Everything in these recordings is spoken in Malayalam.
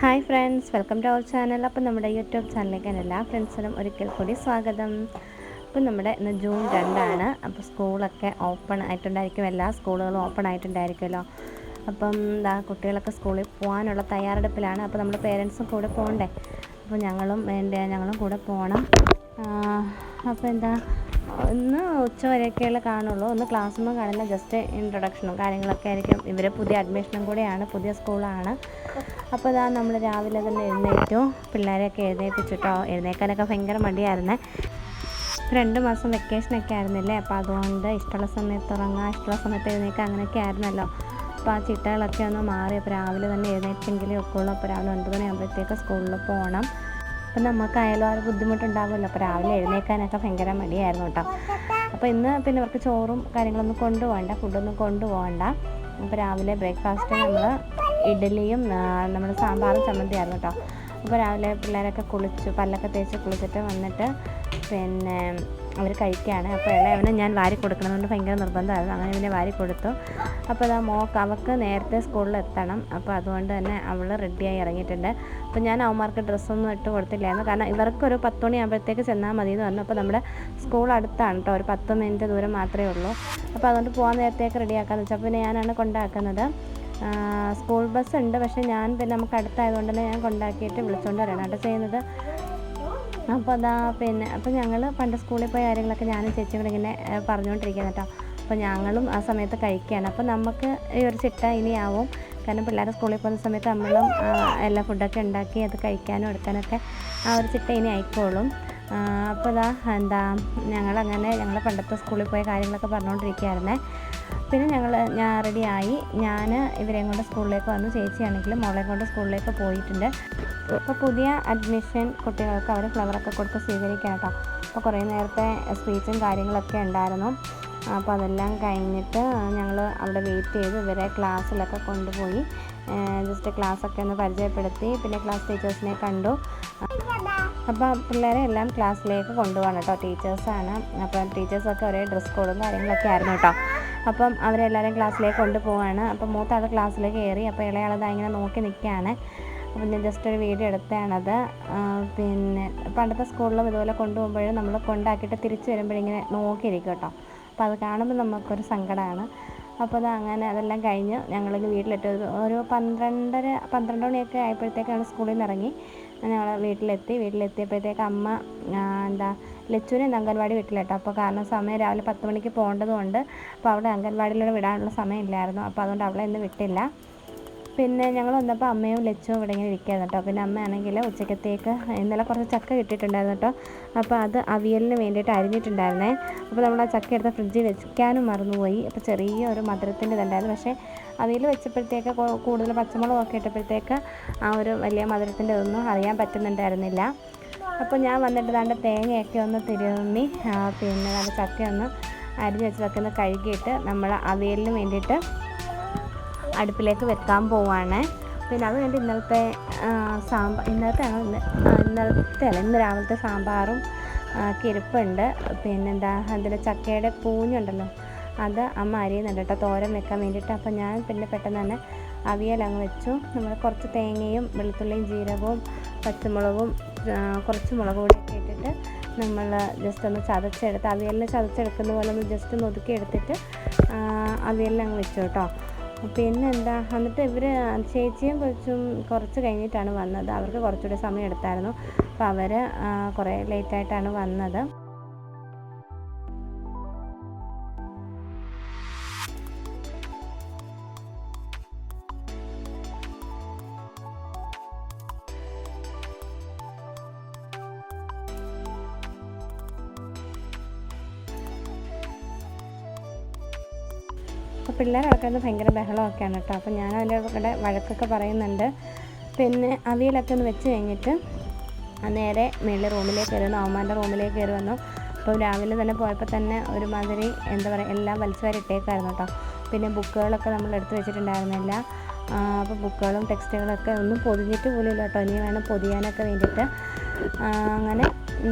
Hi friends, welcome to our channel. അപ്പം നമ്മുടെ യൂട്യൂബ് ചാനലിലേക്ക് എല്ലാ ഫ്രണ്ട്സിനും ഒരിക്കൽ കൂടി സ്വാഗതം. അപ്പം നമ്മുടെ ഇന്ന് ജൂൺ 2 അപ്പോൾ സ്കൂളൊക്കെ ഓപ്പൺ ആയിട്ടുണ്ടായിരിക്കും, എല്ലാ സ്കൂളുകളും ഓപ്പൺ ആയിട്ടുണ്ടായിരിക്കുമല്ലോ. അപ്പം കുട്ടികളൊക്കെ സ്കൂളിൽ പോകാനുള്ള തയ്യാറെടുപ്പിലാണ്. അപ്പോൾ നമ്മുടെ പേരൻസും കൂടെ പോകണ്ടേ, അപ്പോൾ ഞങ്ങളും കൂടെ പോകണം. അപ്പോൾ ഇന്ന് ഉച്ചവരെയൊക്കെയുള്ള കാണുള്ളൂ. ഒന്ന് ക്ലാസ്സൊന്നും കാണില്ല, ജസ്റ്റ് ഇൻട്രൊഡക്ഷനും കാര്യങ്ങളൊക്കെ ആയിരിക്കും. ഇവർ പുതിയ അഡ്മിഷനും കൂടെയാണ്, പുതിയ സ്കൂളാണ്. അപ്പോൾ നമ്മൾ രാവിലെ തന്നെ എഴുന്നേറ്റു, പിള്ളേരെയൊക്കെ എഴുന്നേൽപ്പിച്ചിട്ടോ. എഴുന്നേൽക്കാനൊക്കെ ഭയങ്കര മടിയായിരുന്നേ. 2 മാസം വെക്കേഷനൊക്കെ ആയിരുന്നില്ലേ, അപ്പോൾ അതുകൊണ്ട് ഇഷ്ടമുള്ള സമയത്ത് ഉറങ്ങുക, ഇഷ്ടമുള്ള സമയത്ത് എഴുന്നേൽക്കുക, അങ്ങനെയൊക്കെ ആയിരുന്നല്ലോ. അപ്പോൾ ആ ചിട്ടകളൊക്കെ ഒന്ന് മാറി. അപ്പോൾ രാവിലെ തന്നെ എഴുന്നേറ്റെങ്കിലേ ഒക്കെയുള്ളൂ. അപ്പോൾ രാവിലെ 9 മണിയാകുമ്പോഴത്തേക്ക് സ്കൂളിൽ പോകണം. അപ്പം നമുക്കായാലും ആ ഒരു ബുദ്ധിമുട്ടുണ്ടാകുമല്ലോ. അപ്പോൾ രാവിലെ എഴുന്നേൽക്കാനൊക്കെ ഭയങ്കര മടിയായിരുന്നു കേട്ടോ. അപ്പോൾ ഇന്ന് പിന്നെ ഇവർക്ക് ചോറും കാര്യങ്ങളൊന്നും കൊണ്ടുപോകണ്ട, ഫുഡൊന്നും കൊണ്ടുപോകണ്ട. അപ്പോൾ രാവിലെ ബ്രേക്ക്ഫാസ്റ്റ് നമ്മൾ ഇഡ്ഡലിയും നമ്മുടെ സാമ്പാറും ചമ്മന്തിയായിരുന്നു കേട്ടോ. അപ്പോൾ രാവിലെ പിള്ളേരൊക്കെ പല്ലൊക്കെ തേച്ച് കുളിച്ചിട്ട് വന്നിട്ട് പിന്നെ അവർ കഴിക്കുകയാണ്. അപ്പോൾ ഇളയവനെ ഞാൻ വാരി കൊടുക്കണമെന്നുകൊണ്ട് ഭയങ്കര നിർബന്ധമായിരുന്നു. അങ്ങനെ പിന്നെ വാരി കൊടുത്തു. അപ്പോൾ അവൾക്ക് നേരത്തെ സ്കൂളിൽ എത്തണം. അപ്പോൾ അതുകൊണ്ട് തന്നെ അവൾ റെഡിയായി ഇറങ്ങിയിട്ടുണ്ട്. അപ്പോൾ ഞാൻ അവന്മാർക്ക് ഡ്രസ്സൊന്നും ഇട്ട് കൊടുത്തില്ലായിരുന്നു, കാരണം ഇവർക്കൊരു 10 മണിയാകുമ്പോഴത്തേക്ക് ചെന്നാൽ മതി എന്ന് പറഞ്ഞു. അപ്പോൾ നമ്മുടെ സ്കൂൾ അടുത്താണ് കേട്ടോ, ഒരു 10 മിനിറ്റ് ദൂരം മാത്രമേ ഉള്ളൂ. അപ്പോൾ അതുകൊണ്ട് പോകാൻ നേരത്തേക്ക് റെഡിയാക്കാമെന്ന് വെച്ചാൽ പിന്നെ ഞാനാണ് കൊണ്ടാക്കുന്നത്. സ്കൂൾ ബസ് ഉണ്ട്, പക്ഷേ പിന്നെ നമുക്ക് അടുത്തായതുകൊണ്ട് തന്നെ ഞാൻ കൊണ്ടാക്കിയിട്ട് വിളിച്ചുകൊണ്ട് വരണം കേട്ടോ ചെയ്യുന്നത്. അപ്പോൾ അപ്പോൾ ഞങ്ങൾ പണ്ട് സ്കൂളിൽ പോയ കാര്യങ്ങളൊക്കെ ഞാനും ചേച്ചിയും കൂടെ ഇങ്ങനെ പറഞ്ഞുകൊണ്ടിരിക്കുന്നത് കേട്ടോ. അപ്പോൾ ഞങ്ങളും ആ സമയത്ത് കഴിക്കുകയാണ്. അപ്പോൾ നമുക്ക് ഈ ഒരു ചിട്ട ഇനിയാവും, കാരണം പിള്ളേരെ സ്കൂളിൽ പോകുന്ന സമയത്ത് നമ്മളും എല്ലാ ഫുഡൊക്കെ ഉണ്ടാക്കി അത് കഴിക്കാനും എടുക്കാനൊക്കെ ആ ഒരു ചിട്ട ഇനി ആയിക്കോളും. അപ്പോൾ ഞങ്ങൾ പണ്ടത്തെ സ്കൂളിൽ പോയ കാര്യങ്ങളൊക്കെ പറഞ്ഞുകൊണ്ടിരിക്കുകയായിരുന്നേ. പിന്നെ ഞാൻ റെഡിയായി. ഞാൻ ഇവരെയും കൊണ്ട് സ്കൂളിലേക്ക് വന്നു. ചേച്ചിയാണെങ്കിലും മോളെ കൊണ്ട് സ്കൂളിലേക്ക് പോയിട്ടുണ്ട്. അപ്പോൾ പുതിയ അഡ്മിഷൻ കുട്ടികൾക്ക് അവർ ഫ്ലവറൊക്കെ കൊടുത്ത് സ്വീകരിക്കാം കേട്ടോ. അപ്പോൾ കുറേ നേരത്തെ സ്പീച്ചും കാര്യങ്ങളൊക്കെ ഉണ്ടായിരുന്നു. അപ്പോൾ അതെല്ലാം കഴിഞ്ഞിട്ട് ഞങ്ങൾ അവിടെ വെയിറ്റ് ചെയ്ത് ഇവരെ ക്ലാസ്സിലൊക്കെ കൊണ്ടുപോയി ജസ്റ്റ് ക്ലാസ്സൊക്കെ ഒന്ന് പരിചയപ്പെടുത്തി. പിന്നെ ക്ലാസ് ടീച്ചേഴ്സിനെ കണ്ടു. അപ്പോൾ പിള്ളേരെ എല്ലാം ക്ലാസ്സിലേക്ക് കൊണ്ടുപോകണം കേട്ടോ, ടീച്ചേഴ്സാണ്. അപ്പം ടീച്ചേഴ്സൊക്കെ ഒരേ ഡ്രസ് കോഡും കാര്യങ്ങളൊക്കെ ആയിരുന്നു കേട്ടോ. അപ്പം അവരെല്ലാവരും ക്ലാസ്സിലേക്ക് കൊണ്ടുപോവാണ്. അപ്പം മൂത്ത ആൾ ക്ലാസ്സിലേക്ക് കയറി. അപ്പോൾ ഇളയാളത് ഇങ്ങനെ നോക്കി നിൽക്കുകയാണ്. അപ്പം ഞാൻ ജസ്റ്റ് ഒരു വീഡിയോ എടുത്തതാണത്. പിന്നെ പണ്ടത്തെ സ്കൂളിലും ഇതുപോലെ കൊണ്ടുപോകുമ്പോഴും നമ്മൾ കൊണ്ടാക്കിയിട്ട് തിരിച്ച് വരുമ്പോഴിങ്ങനെ നോക്കിയിരിക്കും കേട്ടോ. അപ്പോൾ അത് കാണുമ്പോൾ നമുക്കൊരു സങ്കടമാണ്. അപ്പോൾ അങ്ങനെ അതെല്ലാം കഴിഞ്ഞ് ഞങ്ങൾ വീട്ടിലെത്തി. ഒരു 12 മണിയൊക്കെ ആയപ്പോഴത്തേക്കാണ് സ്കൂളിൽ നിന്ന് ഇറങ്ങി ഞങ്ങൾ വീട്ടിലെത്തിയപ്പോഴത്തേക്ക് അമ്മ ലച്ചുവിനെ അംഗൻവാടി വിട്ടില്ല. അപ്പോൾ കാരണം സമയം രാവിലെ 10 മണിക്ക് പോകേണ്ടതുകൊണ്ട് അപ്പോൾ അവിടെ അംഗൻവാടിയിലൂടെ വിടാനുള്ള സമയമില്ലായിരുന്നു. അപ്പോൾ അതുകൊണ്ട് അവളെ ഇന്ന് വിട്ടില്ല. പിന്നെ ഞങ്ങൾ വന്നപ്പോൾ അമ്മയും ലച്ചുവും ഇവിടെ ഇങ്ങനെ ഇരിക്കുകയായിരുന്നു കേട്ടോ. പിന്നെ അമ്മയാണെങ്കിൽ ഉച്ചക്കത്തേക്ക് ഇന്നലെ കുറച്ച് ചക്ക കിട്ടിയിട്ടുണ്ടായിരുന്നു കേട്ടോ. അപ്പോൾ അത് അവിയലിന് വേണ്ടിയിട്ട് അരിഞ്ഞിട്ടുണ്ടായിരുന്നേ. അപ്പോൾ നമ്മൾ ആ ചക്ക എടുത്ത് ഫ്രിഡ്ജിൽ വെക്കാനും മറന്നുപോയി. അപ്പോൾ ചെറിയൊരു മധുരത്തിൻ്റെ ഇതുണ്ടായിരുന്നു. പക്ഷേ അവിയൽ വെച്ചപ്പോഴത്തേക്ക് കൂടുതൽ പച്ചമുളകൊക്കെ ഇട്ടപ്പോഴത്തേക്ക് ആ ഒരു വലിയ മധുരത്തിൻ്റെ ഇതൊന്നും അറിയാൻ പറ്റുന്നുണ്ടായിരുന്നില്ല. അപ്പോൾ ഞാൻ വന്നിട്ട് തേങ്ങയൊക്കെ ഒന്ന് തിരുമ്മി പിന്നെ ചക്ക ഒന്ന് അരിഞ്ഞ് വെച്ചതൊക്കെ ഒന്ന് കഴുകിയിട്ട് നമ്മൾ അവിയലിന് വേണ്ടിയിട്ട് അടുപ്പിലേക്ക് വെക്കാൻ പോവാണ്. പിന്നെ അത് കഴിഞ്ഞിട്ട് ഇന്ന് രാവിലത്തെ സാമ്പാറും ഇരിപ്പുണ്ട്. അതിൽ ചക്കയുടെ പൂഞ്ഞുണ്ടല്ലോ, അത് അമ്മ അരിയുന്നുണ്ട് കേട്ടോ, തോരൻ വെക്കാൻ വേണ്ടിയിട്ട്. അപ്പോൾ ഞാൻ പിന്നെ പെട്ടെന്ന് തന്നെ അവിയലങ്ങ് വെച്ചു. നമ്മൾ കുറച്ച് തേങ്ങയും വെളുത്തുള്ളിയും ജീരകവും പച്ചമുളകും കുറച്ച് മുളക് പൊടിയൊക്കെ ഇട്ടിട്ട് നമ്മൾ ജസ്റ്റ് ഒന്ന് ചതച്ചെടുത്ത് അവിയലിന് ചതച്ചെടുക്കുന്ന പോലെ ഒന്ന് ജസ്റ്റ് ഒന്ന് ഒതുക്കി എടുത്തിട്ട് അവിയലിനങ്ങ് വെച്ചു കേട്ടോ. പിന്നെ എന്നിട്ട് ഇവർ ചേച്ചിയും കൊച്ചും കുറച്ച് കഴിഞ്ഞിട്ടാണ് വന്നത്. അവർക്ക് കുറച്ചുകൂടി സമയം എടുത്തായിരുന്നു. അപ്പോൾ അവർ കുറേ ലേറ്റായിട്ടാണ് വന്നത്. അപ്പോൾ പിള്ളേരടക്കുന്നത് ഭയങ്കര ബഹളമൊക്കെയാണ് കേട്ടോ. അപ്പോൾ ഞാൻ അതിൻ്റെ കൂടെ വഴക്കൊക്കെ പറയുന്നുണ്ട്. പിന്നെ അവിയലൊക്കെ ഒന്ന് വെച്ച് കഴിഞ്ഞിട്ട് നേരെ മേളിൽ റൂമിലേക്ക് കയറി വന്നു, അവന്മാരുടെ റൂമിലേക്ക് കയറി വന്നു. അപ്പോൾ രാവിലെ തന്നെ പോയപ്പോൾ തന്നെ ഒരുമാതിരി എല്ലാം വലിച്ചുവാരി ഇട്ടേക്കായിരുന്നു കേട്ടോ. പിന്നെ ബുക്കുകളൊക്കെ നമ്മൾ എടുത്ത് വെച്ചിട്ടുണ്ടായിരുന്നില്ല. അപ്പോൾ ബുക്കുകളും ടെക്സ്റ്റുകളൊക്കെ ഒന്നും പൊതിഞ്ഞിട്ട് പോലും ഇല്ല കേട്ടോ. ഇനി വേണം പൊതിയാനൊക്കെ വേണ്ടിയിട്ട്. അങ്ങനെ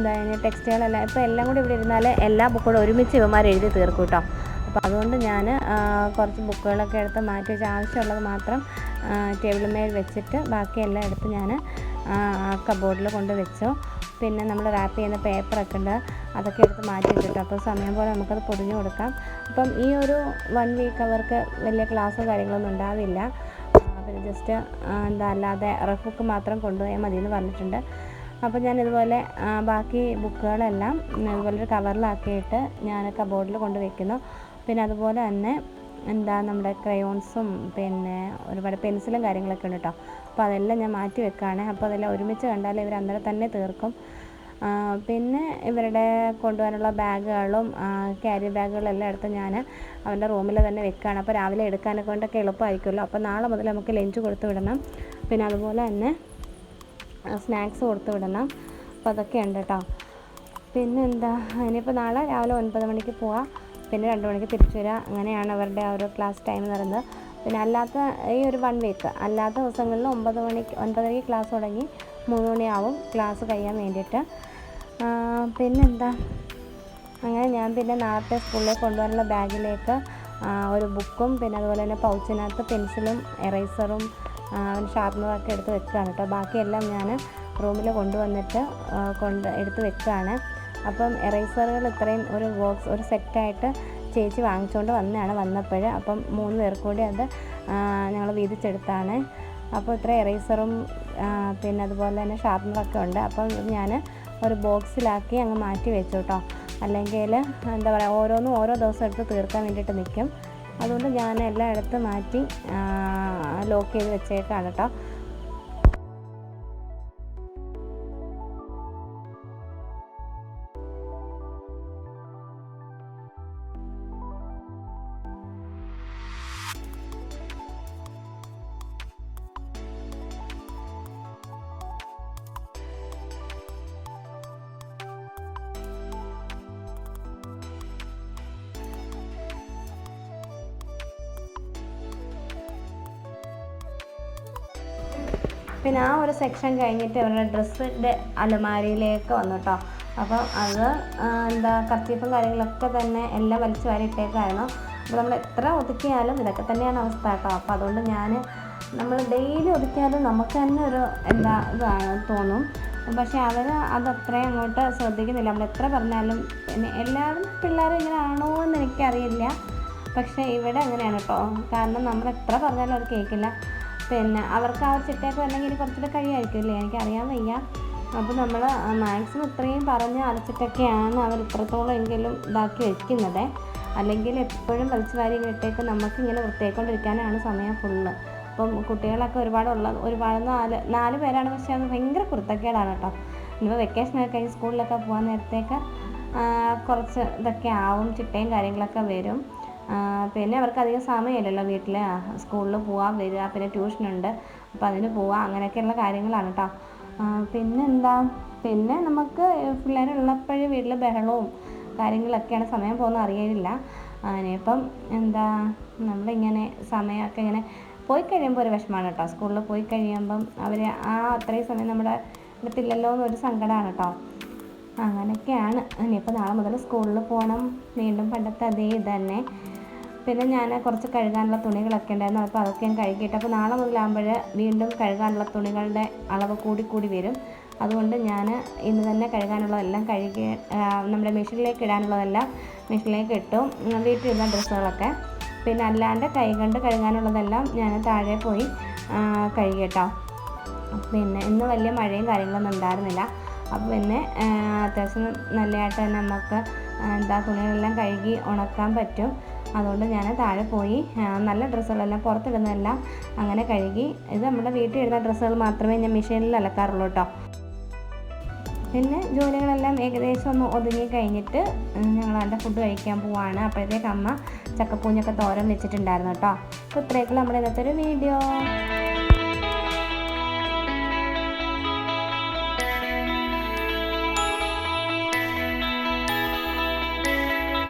ടെക്സ്റ്റുകളെല്ലാം ഇപ്പോൾ എല്ലാം കൂടി ഇവിടെ ഇരുന്നാൽ എല്ലാ ബുക്കുകളും ഒരുമിച്ച് ഇവന്മാർ എഴുതി തീർക്കും കേട്ടോ. അപ്പോൾ അതുകൊണ്ട് ഞാൻ കുറച്ച് ബുക്കുകളൊക്കെ എടുത്ത് മാറ്റി വെച്ച് ആവശ്യമുള്ളത് മാത്രം ടേബിളിന്മേൽ വെച്ചിട്ട് ബാക്കിയെല്ലാം എടുത്ത് ഞാൻ കബോർഡിൽ കൊണ്ട് വെച്ചു. പിന്നെ നമ്മൾ റാപ്പ് ചെയ്യുന്ന പേപ്പറൊക്കെ ഉണ്ട്, അതൊക്കെ എടുത്ത് മാറ്റി വെച്ചിട്ടു. അപ്പോൾ സമയം പോലെ നമുക്കത് പൊതിഞ്ഞു കൊടുക്കാം. അപ്പം ഈ ഒരു 1 വീക്ക് അവർക്ക് വലിയ ക്ലാസ്സോ കാര്യങ്ങളൊന്നും ഉണ്ടാവില്ല. പിന്നെ ജസ്റ്റ് അല്ലാതെ റഫ് ബുക്ക് മാത്രം കൊണ്ടുപോയാൽ മതി എന്ന് പറഞ്ഞിട്ടുണ്ട്. അപ്പോൾ ഞാൻ ഇതുപോലെ ബാക്കി ബുക്കുകളെല്ലാം ഇതുപോലൊരു കവറിലാക്കിയിട്ട് ഞാൻ കബോർഡിൽ കൊണ്ട് വയ്ക്കുന്നു. പിന്നെ അതുപോലെ തന്നെ നമ്മുടെ ക്രയോൺസും പിന്നെ ഒരുപാട് പെൻസിലും കാര്യങ്ങളൊക്കെ ഉണ്ട് കേട്ടോ. അപ്പോൾ അതെല്ലാം ഞാൻ മാറ്റി വെക്കുകയാണ്. അപ്പോൾ അതെല്ലാം ഒരുമിച്ച് കണ്ടാൽ ഇവർ അന്നേരം തന്നെ തീർക്കും. പിന്നെ ഇവരുടെ കൊണ്ടുപോകാനുള്ള ബാഗുകളും ക്യാരി ബാഗുകളും എല്ലാം എടുത്ത് ഞാൻ അവൻ്റെ റൂമിൽ തന്നെ വെക്കുകയാണ്. അപ്പോൾ രാവിലെ എടുക്കാനൊക്കെ കൊണ്ടൊക്കെ എളുപ്പമായിരിക്കുമല്ലോ. അപ്പോൾ നാളെ മുതൽ നമുക്ക് ലഞ്ച് കൊടുത്തു വിടണം. പിന്നെ അതുപോലെ തന്നെ സ്നാക്സ് കൊടുത്തു വിടണം. അപ്പോൾ അതൊക്കെ ഉണ്ട് കേട്ടോ. പിന്നെ ഇനിയിപ്പോൾ നാളെ രാവിലെ 9 മണിക്ക് പോവാം, പിന്നെ 2 മണിക്ക് തിരിച്ചു വരിക. അങ്ങനെയാണ് അവരുടെ ആ ഒരു ക്ലാസ് ടൈം എന്ന് പറയുന്നത്. പിന്നെ അല്ലാത്ത ഈ ഒരു 1 വീക്ക് അല്ലാത്ത ദിവസങ്ങളിൽ 9:30 ക്ലാസ് തുടങ്ങി 3 മണിയാവും ക്ലാസ് കഴിയാൻ വേണ്ടിയിട്ട്. അങ്ങനെ ഞാൻ പിന്നെ നാളത്തെ സ്കൂളിലേക്ക് കൊണ്ടുപോകാനുള്ള ബാഗിലേക്ക് ഒരു ബുക്കും പിന്നെ അതുപോലെ തന്നെ പൗച്ചിനകത്ത് പെൻസിലും എറേസറും ഷാർപ്പനറൊക്കെ എടുത്ത് വെക്കുകയാണ് കേട്ടോ. ബാക്കിയെല്ലാം ഞാൻ റൂമിൽ കൊണ്ടുവന്നിട്ട് എടുത്ത് വെക്കുകയാണ്. അപ്പം എറേസറുകൾ ഇത്രയും ഒരു സെറ്റായിട്ട് ചേച്ചി വാങ്ങിച്ചുകൊണ്ട് വന്നപ്പോൾ അപ്പം 3 പേർക്ക് കൂടി അത് ഞങ്ങൾ വീതിച്ചെടുത്താണ്. അപ്പോൾ ഇത്ര എറേസറും പിന്നെ അതുപോലെ തന്നെ ഷാർപ്പനറൊക്കെ ഉണ്ട്. അപ്പം ഞാൻ ഒരു ബോക്സിലാക്കി അങ്ങ് മാറ്റി വെച്ചു കേട്ടോ. അല്ലെങ്കിൽ ഓരോന്നും ഓരോ ദിവസം എടുത്ത് തീർക്കാൻ വേണ്ടിയിട്ട് നിൽക്കും. അതുകൊണ്ട് ഞാൻ എല്ലാം എടുത്ത് മാറ്റി ലോക്ക് ചെയ്ത് വെച്ചേക്കാണ് കേട്ടോ. പിന്നെ ആ ഒരു സെക്ഷൻ കഴിഞ്ഞിട്ട് ഇവരുടെ ഡ്രസ്സിൻ്റെ അലമാരിയിലേക്ക് വന്നു കേട്ടോ. അപ്പം അത് കർച്ചീഫും കാര്യങ്ങളൊക്കെ തന്നെ എല്ലാം വലിച്ചു വാരി ഇട്ടേക്കായിരുന്നു. അപ്പോൾ നമ്മൾ എത്ര ഒതുക്കിയാലും ഇതൊക്കെ തന്നെയാണ് അവസ്ഥ കേട്ടോ. അപ്പോൾ അതുകൊണ്ട് നമ്മൾ ഡെയിലി ഒതുക്കിയാലും നമുക്ക് തന്നെ ഒരു ഇതാണ് തോന്നും. പക്ഷേ അവർ അതത്രയും അങ്ങോട്ട് ശ്രദ്ധിക്കുന്നില്ല. നമ്മൾ എത്ര പറഞ്ഞാലും പിന്നെ എല്ലാവരും പിള്ളേരും ഇങ്ങനെ ആണോ എന്ന് എനിക്കറിയില്ല. പക്ഷേ ഇവിടെ അങ്ങനെയാണ് കേട്ടോ. കാരണം നമ്മൾ എത്ര പറഞ്ഞാലും അവർ കേൾക്കില്ല. പിന്നെ അവർക്ക് ആ ഒരു ചിട്ടയൊക്കെ വരണമെങ്കിൽ കുറച്ചുകൂടെ കഴിയായിരിക്കുമല്ലേ, എനിക്കറിയാൻ വയ്യ. അപ്പോൾ നമ്മൾ മാക്സിമം ഇത്രയും പറഞ്ഞ് അരച്ചിട്ടൊക്കെയാണ് അവർ ഇത്രത്തോളം എങ്കിലും ഇതാക്കി വയ്ക്കുന്നത്. അല്ലെങ്കിൽ എപ്പോഴും വലിച്ചു വാരി ഇട്ടേക്ക് നമുക്കിങ്ങനെ വൃത്തിയായിക്കൊണ്ടിരിക്കാനാണ് സമയം ഫുള്ള്. അപ്പം കുട്ടികളൊക്കെ ഒരുപാട് 4 പേരാണ്. പക്ഷേ അത് ഭയങ്കര കുരുത്തക്കേടാണ് കേട്ടോ. ഇനിയിപ്പോൾ വെക്കേഷനൊക്കെ കഴിഞ്ഞ് സ്കൂളിലൊക്കെ പോകാൻ നേരത്തേക്ക് കുറച്ച് ഇതൊക്കെ ആവും, ചിട്ടയും കാര്യങ്ങളൊക്കെ വരും. പിന്നെ അവർക്ക് അധികം സമയമില്ലല്ലോ വീട്ടിൽ, സ്കൂളിൽ പോവാൻ വരിക, പിന്നെ ട്യൂഷനുണ്ട്, അപ്പോൾ അതിന് പോവാം, അങ്ങനെയൊക്കെയുള്ള കാര്യങ്ങളാണ് കേട്ടോ. പിന്നെ നമുക്ക് പിള്ളേരുള്ളപ്പോഴും വീട്ടിൽ ബഹളവും കാര്യങ്ങളൊക്കെയാണ്, സമയം പോകുന്നത് അറിയില്ല. ഇനിയിപ്പം നമ്മളിങ്ങനെ സമയമൊക്കെ ഇങ്ങനെ പോയി കഴിയുമ്പോൾ ഒരു വിഷമമാണ് കേട്ടോ. സ്കൂളിൽ പോയി കഴിയുമ്പം അവർ അത്രയും സമയം നമ്മുടെ അടുത്തില്ലല്ലോ എന്നൊരു സങ്കടമാണ് കേട്ടോ. അങ്ങനെയൊക്കെയാണ്. ഇനിയിപ്പോൾ നാളെ മുതൽ സ്കൂളിൽ പോകണം, വീണ്ടും പണ്ടത്തെ അതേ ഇത് തന്നെ. പിന്നെ ഞാൻ കുറച്ച് കഴുകാനുള്ള തുണികളൊക്കെ ഉണ്ടായിരുന്നു. അപ്പോൾ അതൊക്കെ ഞാൻ കഴുകിയിട്ട്, അപ്പോൾ നാളെ മുതലാകുമ്പോൾ വീണ്ടും കഴുകാനുള്ള തുണികളുടെ അളവ് കൂടി വരും. അതുകൊണ്ട് ഞാൻ ഇന്ന് തന്നെ കഴുകാനുള്ളതെല്ലാം കഴുകി നമ്മുടെ മെഷീനിലേക്ക് ഇടാനുള്ളതെല്ലാം മെഷീനിലേക്ക് ഇട്ടു, വീട്ടിലിരുന്ന ഡ്രസ്സുകളൊക്കെ. പിന്നെ അല്ലാണ്ട് കൈകൊണ്ട് കഴുകാനുള്ളതെല്ലാം ഞാൻ താഴെ പോയി കഴുകി കേട്ടോ. പിന്നെ ഇന്ന് വലിയ മഴയും കാര്യങ്ങളൊന്നും ഉണ്ടായിരുന്നില്ല. അപ്പോൾ പിന്നെ അത്യാവശ്യം നല്ലതായിട്ട് തന്നെ നമുക്ക് തുണികളെല്ലാം കഴുകി ഉണക്കാൻ പറ്റും. അതുകൊണ്ട് ഞാൻ താഴെ പോയി നല്ല ഡ്രസ്സുകളെല്ലാം പുറത്തിടുന്നതെല്ലാം അങ്ങനെ കഴുകി. ഇത് നമ്മുടെ വീട്ടിൽ ഇടുന്ന ഡ്രസ്സുകൾ മാത്രമേ ഞാൻ മെഷീനിൽ അലക്കാറുള്ളൂ കേട്ടോ. പിന്നെ ജോലികളെല്ലാം ഏകദേശം ഒന്ന് ഒതുങ്ങി കഴിഞ്ഞിട്ട് ഞങ്ങൾ അതിൻ്റെ ഫുഡ് കഴിക്കാൻ പോവാണ്. അപ്പോഴത്തേക്ക് അമ്മ ചക്കപ്പൂഞ്ഞൊക്കെ തോരൻ വെച്ചിട്ടുണ്ടായിരുന്നു കേട്ടോ. അപ്പോൾ ഇത്രയൊക്കെ നമ്മുടെ ഇന്നത്തെ ഒരു വീഡിയോ.